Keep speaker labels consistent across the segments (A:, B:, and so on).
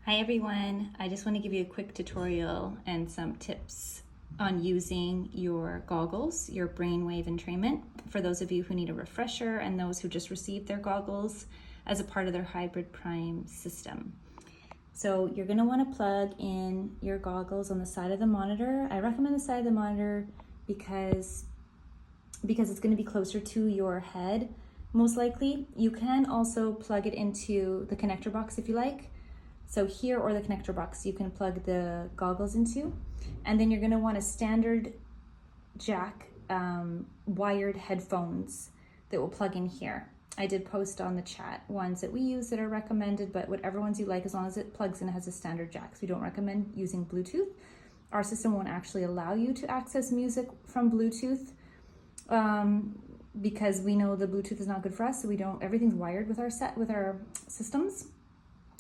A: Hi everyone, I just want to give you a quick tutorial and some tips on using your goggles, your Brainwave Entrainment, for those of you who need a refresher and those who just received their goggles as a part of their hybrid prime system. So you're going to want to plug in your goggles on the side of the monitor. I recommend the side of the monitor because it's going to be closer to your head, most likely. You can also plug it into the connector box if you like. So here, or the connector box, you can plug the goggles into. And then you're going to want a standard jack wired headphones that will plug in here. I did post on the chat ones that we use that are recommended, but whatever ones you like, as long as it plugs in, it has a standard jack. So we don't recommend using Bluetooth. Our system won't actually allow you to access music from Bluetooth because we know the Bluetooth is not good for us. So everything's wired with our systems.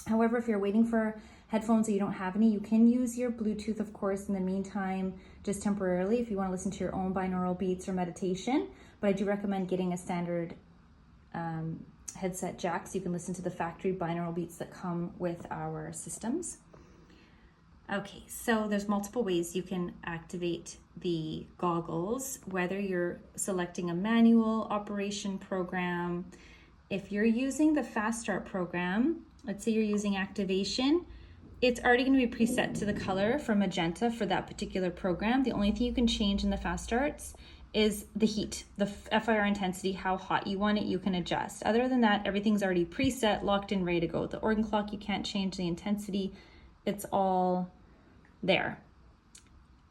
A: However, if you're waiting for headphones and you don't have any, you can use your Bluetooth, of course, in the meantime, just temporarily if you want to listen to your own binaural beats or meditation. But I do recommend getting a standard headset jack so you can listen to the factory binaural beats that come with our systems. Okay, so there's multiple ways you can activate the goggles, whether you're selecting a manual operation program. If you're using the Fast Start program, let's say you're using activation, it's already going to be preset to the color for magenta for that particular program. The only thing you can change in the Fast Starts is the heat, the FIR intensity, how hot you want it, you can adjust. Other than that, everything's already preset, locked in, ready to go. The organ clock, you can't change the intensity. It's all there.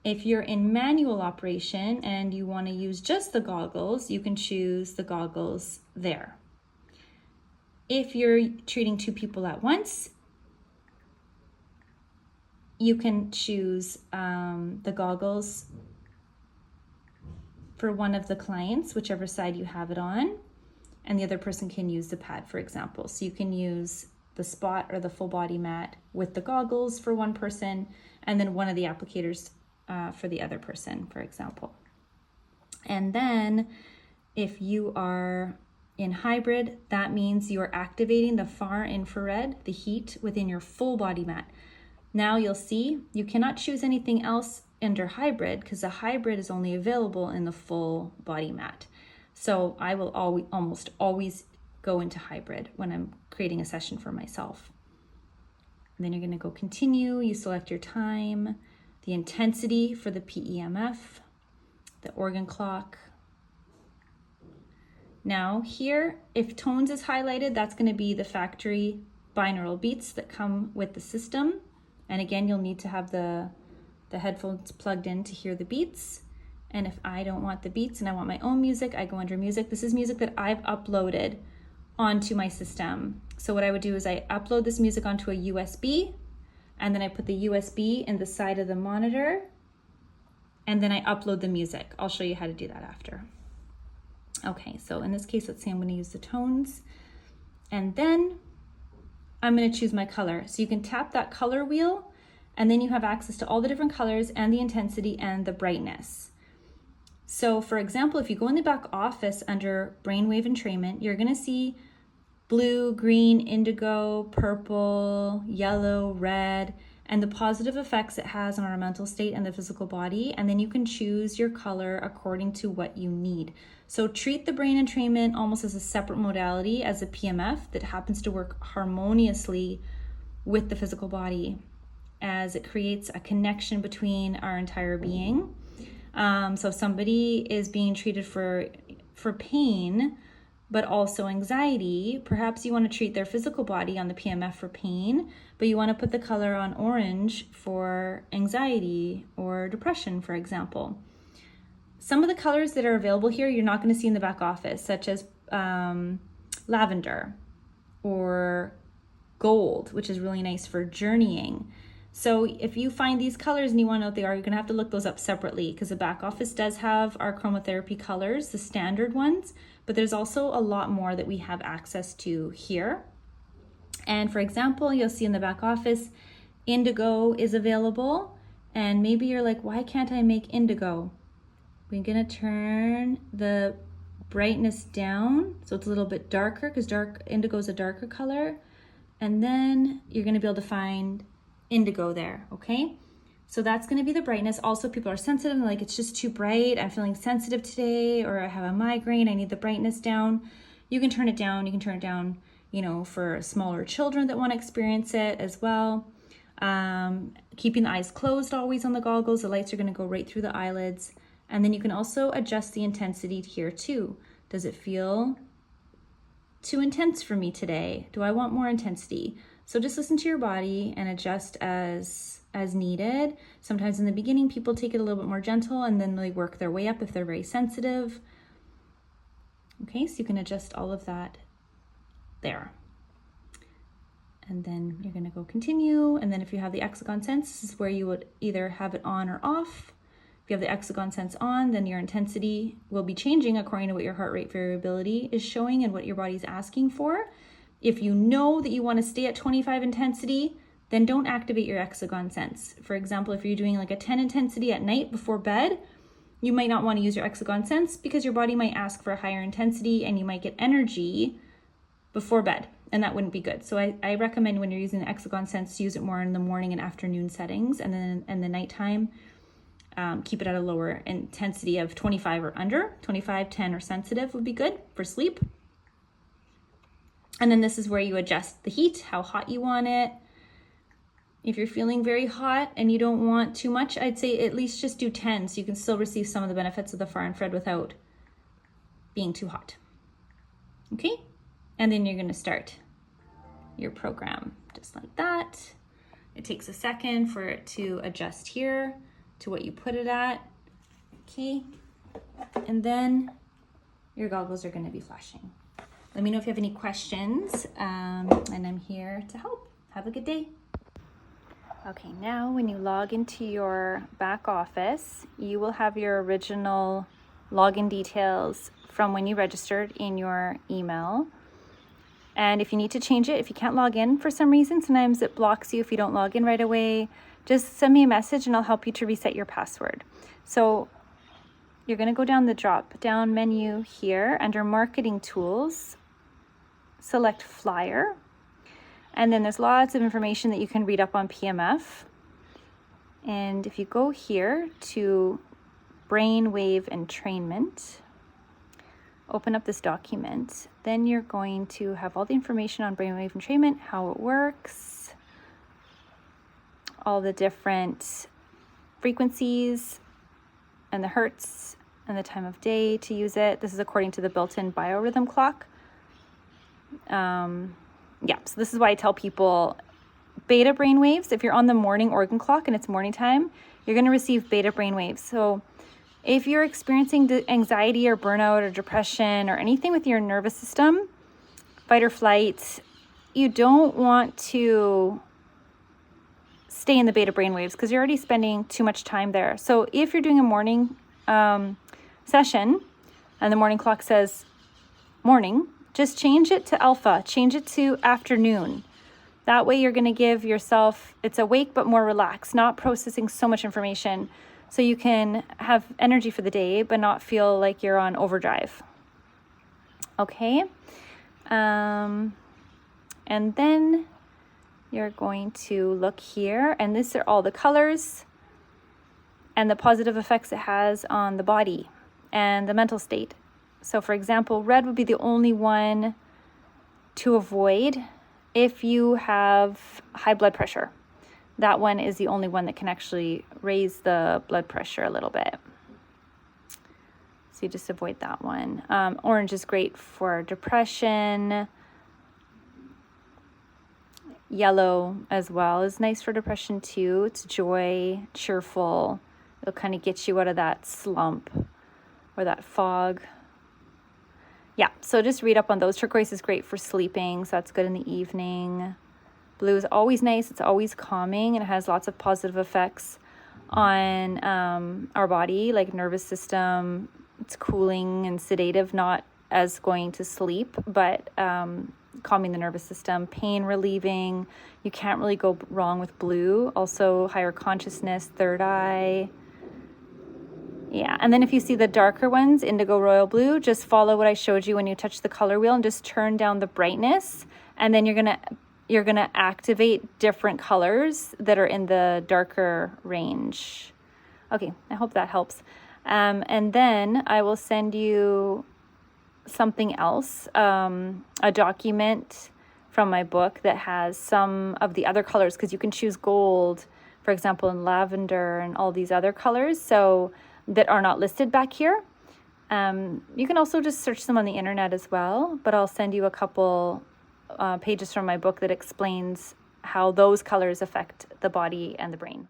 A: If you're in manual operation and you want to use just the goggles, you can choose the goggles there. If you're treating two people at once, you can choose the goggles for one of the clients, whichever side you have it on, and the other person can use the pad, for example. So you can use the spot or the full body mat with the goggles for one person, and then one of the applicators for the other person, for example. And then if you are in hybrid, that means you are activating the far infrared, the heat, within your full body mat. Now you'll see you cannot choose anything else under hybrid because the hybrid is only available in the full body mat. So I will almost always go into hybrid when I'm creating a session for myself. And then you're going to go continue. You select your time, the intensity for the PEMF, the organ clock. Now here, if tones is highlighted, that's going to be the factory binaural beats that come with the system. And again, you'll need to have the headphones plugged in to hear the beats. And if I don't want the beats and I want my own music, I go under music. This is music that I've uploaded onto my system. So what I would do is I upload this music onto a USB, and then I put the USB in the side of the monitor, and then I upload the music. I'll show you how to do that after. Okay, so in this case, let's say I'm going to use the tones, and then I'm going to choose my color. So you can tap that color wheel, and then you have access to all the different colors and the intensity and the brightness. So for example, if you go in the back office under Brainwave Entrainment, you're going to see blue, green, indigo, purple, yellow, red, and the positive effects it has on our mental state and the physical body. And then you can choose your color according to what you need. So treat the brain entrainment almost as a separate modality as a PMF that happens to work harmoniously with the physical body, as it creates a connection between our entire being. So if somebody is being treated for pain, but also anxiety, perhaps you want to treat their physical body on the PMF for pain, but you want to put the color on orange for anxiety or depression, for example. Some of the colors that are available here you're not going to see in the back office, such as lavender or gold, which is really nice for journeying. So if you find these colors and you want to know what they are, you're going to have to look those up separately, because the back office does have our chromotherapy colors, the standard ones, but there's also a lot more that we have access to here. And for example, you'll see in the back office, indigo is available, and maybe you're like, why can't I make indigo? We're going to turn the brightness down so it's a little bit darker, because indigo is a darker color. And then you're going to be able to find indigo there, okay? So that's going to be the brightness. Also, people are sensitive and like, it's just too bright. I'm feeling sensitive today, or I have a migraine. I need the brightness down. You can turn it down. You can turn it down, you know, for smaller children that want to experience it as well. Keeping the eyes closed always on the goggles. The lights are going to go right through the eyelids. And then you can also adjust the intensity here too. Does it feel too intense for me today? Do I want more intensity? So just listen to your body and adjust as needed. Sometimes in the beginning, people take it a little bit more gentle and then they work their way up if they're very sensitive. Okay, so you can adjust all of that there. And then you're gonna go continue. And then if you have the Exagon Sense, this is where you would either have it on or off. If you have the Exagon Sense on, then your intensity will be changing according to what your heart rate variability is showing and what your body's asking for. If you know that you want to stay at 25 intensity, then don't activate your Exagon Sense. For example, if you're doing like a 10 intensity at night before bed, you might not want to use your Exagon Sense because your body might ask for a higher intensity and you might get energy before bed, and that wouldn't be good. So I recommend when you're using the Exagon Sense, use it more in the morning and afternoon settings, and then in the nighttime, keep it at a lower intensity of 25 or under. 25, 10, or sensitive would be good for sleep. And then this is where you adjust the heat, how hot you want it. If you're feeling very hot and you don't want too much, I'd say at least just do 10 so you can still receive some of the benefits of the far infrared without being too hot. Okay? And then you're going to start your program just like that. It takes a second for it to adjust here to what you put it at. Okay? And then your goggles are going to be flashing. Let me know if you have any questions, and I'm here to help. Have a good day. Okay, now when you log into your back office, you will have your original login details from when you registered in your email. And if you need to change it, if you can't log in for some reason, sometimes it blocks you if you don't log in right away, just send me a message and I'll help you to reset your password. So you're going to go down the drop down menu here under marketing tools, select flyer. And then there's lots of information that you can read up on PMF. And if you go here to Brainwave Entrainment, open up this document, then you're going to have all the information on Brainwave Entrainment, how it works, all the different frequencies and the hertz and the time of day to use it. This is according to the built-in biorhythm clock. Yeah, so this is why I tell people beta brainwaves. If you're on the morning organ clock and it's morning time, you're going to receive beta brainwaves. So if you're experiencing anxiety or burnout or depression or anything with your nervous system, fight or flight, you don't want to stay in the beta brainwaves because you're already spending too much time there. So if you're doing a morning session and the morning clock says morning, just change it to alpha, change it to afternoon. That way you're going to give yourself, it's awake but more relaxed, not processing so much information, so you can have energy for the day but not feel like you're on overdrive. Okay? And then you're going to look here, and these are all the colors and the positive effects it has on the body and the mental state. So for example, red would be the only one to avoid if you have high blood pressure. That one is the only one that can actually raise the blood pressure a little bit. So you just avoid that one. Orange is great for depression. Yellow as well is nice for depression too. It's joy, cheerful. It'll kind of get you out of that slump or that fog. Yeah, so just read up on those. Turquoise is great for sleeping, so that's good in the evening. Blue is always nice. It's always calming, and it has lots of positive effects on our body, like nervous system. It's cooling and sedative, not as going to sleep, but calming the nervous system, pain relieving. You can't really go wrong with blue. Also higher consciousness, third eye. Yeah, and then if you see the darker ones, indigo, royal blue, just follow what I showed you when you touch the color wheel and just turn down the brightness. And then you're going to you're going to activate different colors that are in the darker range. Okay, I hope that helps. And then I will send you something else, a document from my book that has some of the other colors, because you can choose gold, for example, and lavender and all these other colors, so that are not listed back here. You can also just search them on the internet as well, but I'll send you a couple pages from my book that explains how those colors affect the body and the brain.